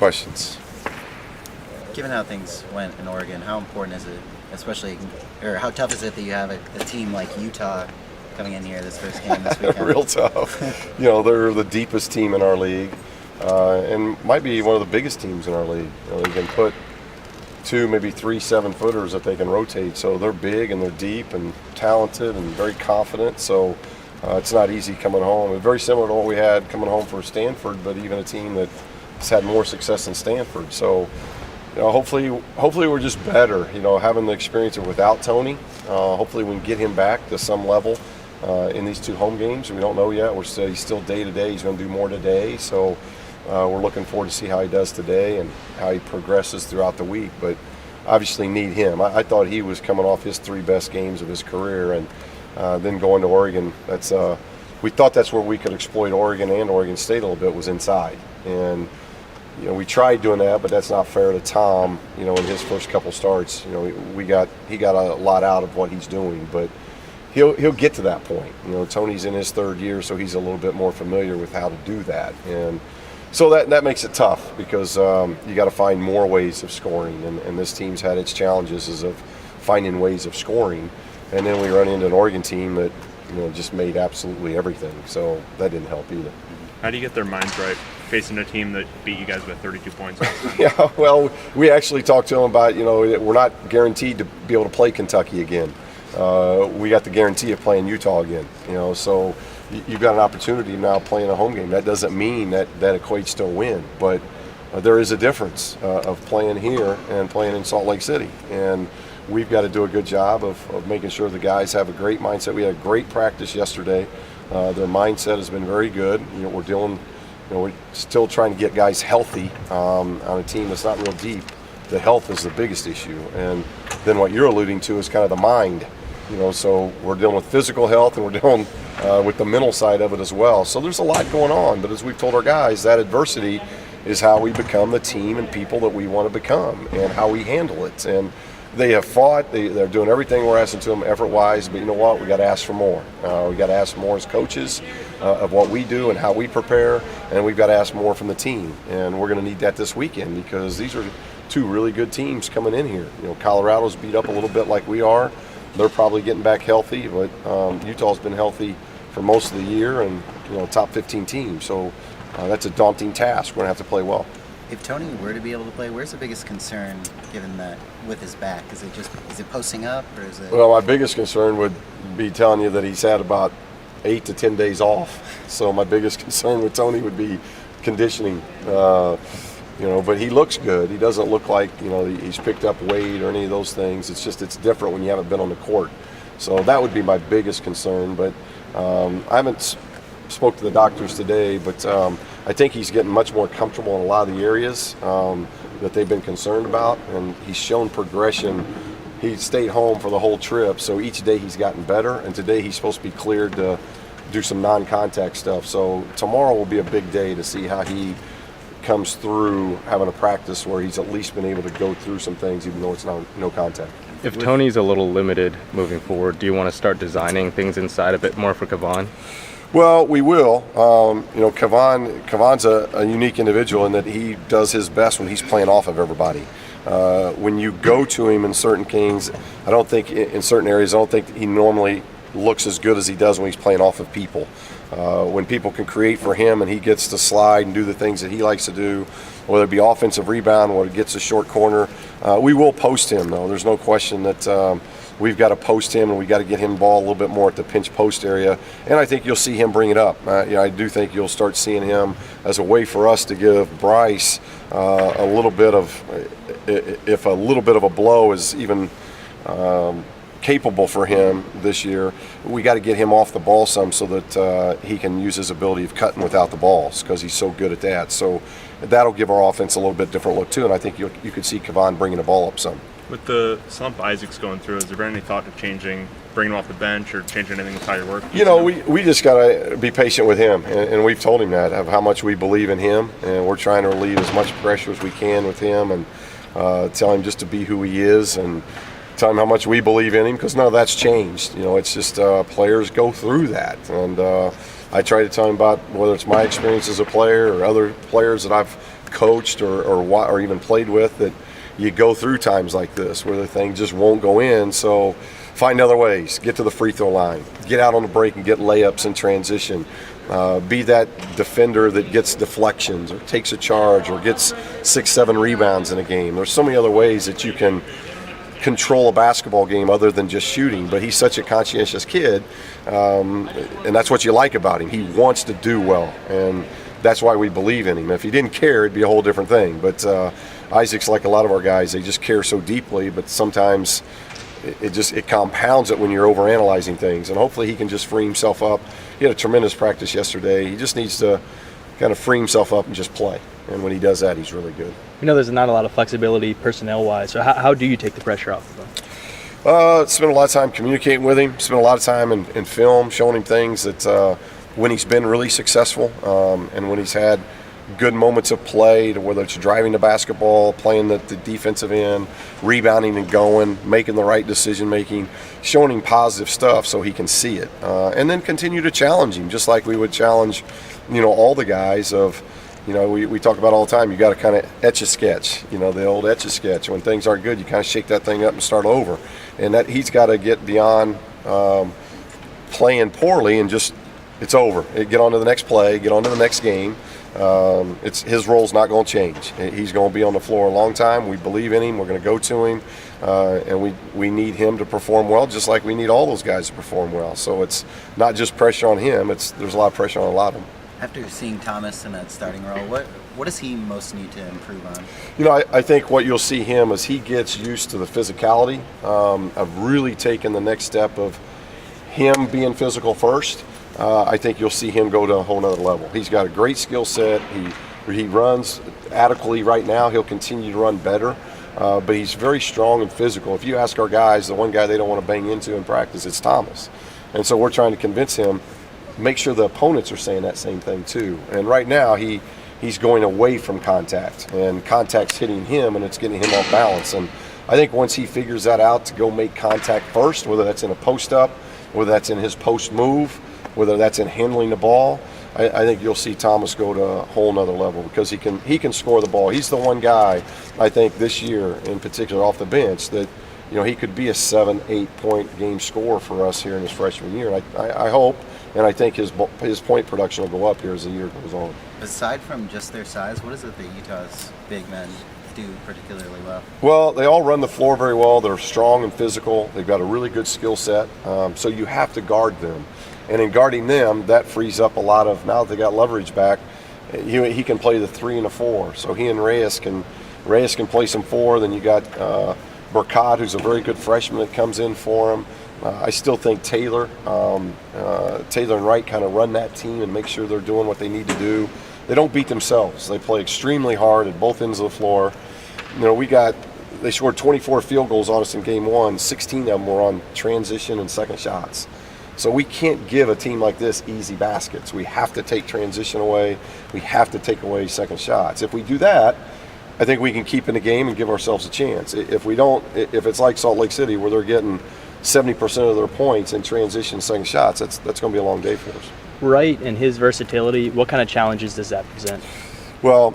questions. Given how things went in Oregon, how important is it, especially, or how tough is it that you have a team like Utah coming in here this first game this weekend? Real tough. They're the deepest team in our league, and might be one of the biggest teams in our league. They can put 2, maybe 3 7-footers that they can rotate. So they're big and they're deep and talented and very confident. So it's not easy coming home. It's very similar to what we had coming home for Stanford, but even a team that's had more success than Stanford. So hopefully we're just better. Having the experience of without Tony, hopefully we can get him back to some level in these 2 home games. We don't know yet. He's still day to day. He's going to do more today. So we're looking forward to see how he does today and how he progresses throughout the week. But obviously need him. I thought he was coming off his 3 best games of his career, and then going to Oregon. We thought that's where we could exploit Oregon and Oregon State a little bit, was inside. And we tried doing that, but that's not fair to Tom. In his first couple starts, he got a lot out of what he's doing, but he'll get to that point. Tony's in his 3rd year, so he's a little bit more familiar with how to do that, and so that makes it tough because you got to find more ways of scoring, and this team's had its challenges of finding ways of scoring, and then we run into an Oregon team that just made absolutely everything, so that didn't help either. How do you get their minds right facing a team that beat you guys by 32 points last time? Yeah, well, we actually talked to them about, we're not guaranteed to be able to play Kentucky again. We got the guarantee of playing Utah again, so you've got an opportunity now playing a home game. That doesn't mean that equates to a win, but there is a difference of playing here and playing in Salt Lake City. And we've got to do a good job of making sure the guys have a great mindset. We had a great practice yesterday. Their mindset has been very good. We're still trying to get guys healthy on a team that's not real deep. The health is the biggest issue. And then what you're alluding to is kind of the mind. So we're dealing with physical health and we're dealing with the mental side of it as well. So there's a lot going on. But as we've told our guys, that adversity is how we become the team and people that we want to become and how we handle it. And they have fought. They're doing everything we're asking to them effort-wise, but you know what? We got to ask for more. We got to ask more as coaches of what we do and how we prepare, and we've got to ask more from the team. And we're going to need that this weekend because these are 2 really good teams coming in here. Colorado's beat up a little bit like we are. They're probably getting back healthy, but Utah's been healthy for most of the year and top 15 team. So that's a daunting task. We're going to have to play well. If Tony were to be able to play, where's the biggest concern given that with his back? Is it posting up or is it? Well, my biggest concern would be telling you that he's had about 8 to 10 days off. So my biggest concern with Tony would be conditioning. But he looks good. He doesn't look like he's picked up weight or any of those things. It's different when you haven't been on the court. So that would be my biggest concern. But I haven't spoke to the doctors today, but I think he's getting much more comfortable in a lot of the areas that they've been concerned about, and he's shown progression. He stayed home for the whole trip, so each day he's gotten better, and today he's supposed to be cleared to do some non-contact stuff. So tomorrow will be a big day to see how he comes through having a practice where he's at least been able to go through some things even though it's no contact. If Tony's a little limited moving forward, do you want to start designing things inside a bit more for Kavan? Well, we will. Kavan's a unique individual in that he does his best when he's playing off of everybody. When you go to him in certain things, in certain areas, I don't think he normally looks as good as he does when he's playing off of people. When people can create for him and he gets to slide and do the things that he likes to do, whether it be offensive rebound, whether it gets a short corner, we will post him, though. There's no question that we've got to post him and we've got to get him the ball a little bit more at the pinch post area. And I think you'll see him bring it up. I do think you'll start seeing him as a way for us to give Bryce a little bit of, if a little bit of a blow is even capable for him this year, we got to get him off the ball some so that he can use his ability of cutting without the balls because he's so good at that. So that'll give our offense a little bit different look too, and I think you could see Kavan bringing the ball up some. With the slump Isaac's going through, is there any thought of bringing him off the bench or changing anything with how you work? We just got to be patient with him, and we've told him that, of how much we believe in him, and we're trying to relieve as much pressure as we can with him and tell him just to be who he is and tell him how much we believe in him, because none of that's changed. It's just players go through that, and I try to tell him about whether it's my experience as a player or other players that I've coached or even played with, that you go through times like this where the thing just won't go in. So find other ways. Get to the free throw line. Get out on the break and get layups in transition. Be that defender that gets deflections or takes a charge or gets 6-7 rebounds in a game. There's so many other ways that you can control a basketball game other than just shooting. But he's such a conscientious kid, and that's what you like about him. He wants to do well, and that's why we believe in him. If he didn't care, it'd be a whole different thing. But Isaac's like a lot of our guys. They just care so deeply, but sometimes it compounds it when you're overanalyzing things. And hopefully he can just free himself up. He had a tremendous practice yesterday. He just needs to kind of free himself up and just play. And when he does that, he's really good. We know there's not a lot of flexibility personnel-wise, so how do you take the pressure off of him? Spent a lot of time communicating with him. Spent a lot of time in film, showing him things that when he's been really successful and when he's had good moments of play, to whether it's driving the basketball, playing the defensive end, rebounding and going, making the right decision making, showing him positive stuff so he can see it, and then continue to challenge him, just like we would challenge, all the guys of, we talk about all the time. You got to kind of etch a sketch, the old etch a sketch. When things aren't good, you kind of shake that thing up and start over, and that he's got to get beyond playing poorly and just it's over. Get on to the next play, get on to the next game. His role's not going to change. He's going to be on the floor a long time. We believe in him. We're going to go to him, and we need him to perform well, just like we need all those guys to perform well. So it's not just pressure on him. There's a lot of pressure on a lot of them. After seeing Thomas in that starting role, what does he most need to improve on? I think what you'll see him as he gets used to the physicality of really taking the next step of him being physical first. I think you'll see him go to a whole nother level. He's got a great skill set. He runs adequately right now. He'll continue to run better, but he's very strong and physical. If you ask our guys, the one guy they don't want to bang into in practice, it's Thomas. And so we're trying to convince him, make sure the opponents are saying that same thing too. And right now he's going away from contact, and contact's hitting him, and it's getting him off balance. And I think once he figures that out, to go make contact first, whether that's in a post-up, whether that's in his post move, whether that's in handling the ball, I think you'll see Thomas go to a whole nother level, because he can score the ball. He's the one guy, I think, this year in particular off the bench that he could be a 7-8 point game scorer for us here in his freshman year. And I hope, and I think his point production will go up here as the year goes on. Aside from just their size, what is it that Utah's big men do particularly well? Well, they all run the floor very well. They're strong and physical. They've got a really good skill set. So you have to guard them. And in guarding them, that frees up a lot of, now that they got leverage back, he can play the 3 and the 4. So he and Reyes can play some 4. Then you got Burkott, who's a very good freshman that comes in for him. I still think Taylor and Wright kind of run that team and make sure they're doing what they need to do. They don't beat themselves. They play extremely hard at both ends of the floor. They scored 24 field goals on us in game 1. 16 of them were on transition and second shots. So we can't give a team like this easy baskets. We have to take transition away. We have to take away second shots. If we do that, I think we can keep in the game and give ourselves a chance. If we don't, if it's like Salt Lake City where they're getting 70% of their points in transition second shots, that's going to be a long day for us. Wright and his versatility, what kind of challenges does that present? Well,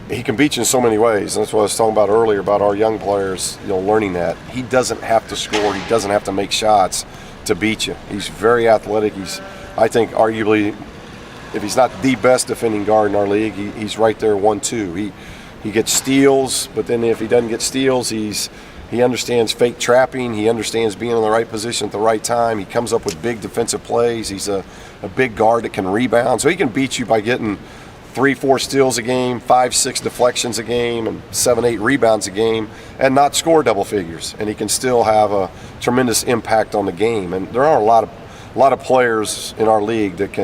he can beat you in so many ways. And that's what I was talking about earlier about our young players, learning that. He doesn't have to score. He doesn't have to make shots to beat you. He's very athletic. I think, arguably, if he's not the best defending guard in our league, he's right there 1-2. He gets steals, but then if he doesn't get steals, he understands fake trapping. He understands being in the right position at the right time. He comes up with big defensive plays. He's a big guard that can rebound. So he can beat you by getting 3-4 steals a game, 5-6 deflections a game, and 7-8 rebounds a game, and not score double figures. And he can still have a tremendous impact on the game. And there are a lot of players in our league that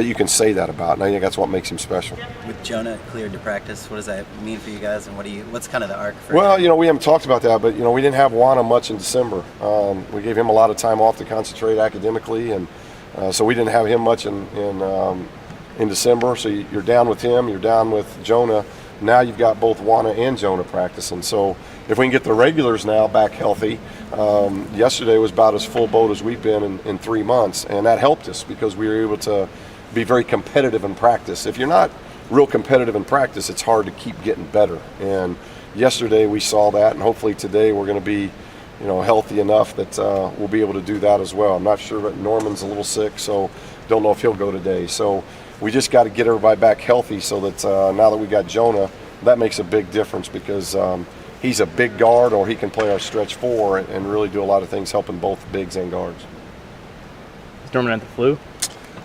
you can say that about, and I think that's what makes him special. With Jonah cleared to practice, what does that mean for you guys, and what's kind of the arc for Well, him? we haven't talked about that, but we didn't have Juana much in December. We gave him a lot of time off to concentrate academically, and so we didn't have him much in December. So you're down with him, you're down with Jonah. Now you've got both Juana and Jonah practicing. So if we can get the regulars now back healthy, yesterday was about as full boat as we've been in 3 months, and that helped us because we were able to be very competitive in practice. If you're not real competitive in practice, it's hard to keep getting better. And yesterday we saw that, and hopefully today we're going to be, healthy enough that we'll be able to do that as well. I'm not sure, but Norman's a little sick, so don't know if he'll go today. So we just got to get everybody back healthy so that now that we got Jonah, that makes a big difference because he's a big guard, or he can play our stretch four and really do a lot of things helping both bigs and guards. Is Norman at the flu?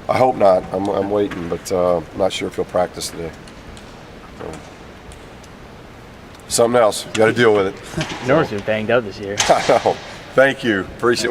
I hope not. I'm waiting, but I'm not sure if he'll practice today. So, something else. You got to deal with it. Norman's been banged up this year. I know. Thank you. Appreciate it.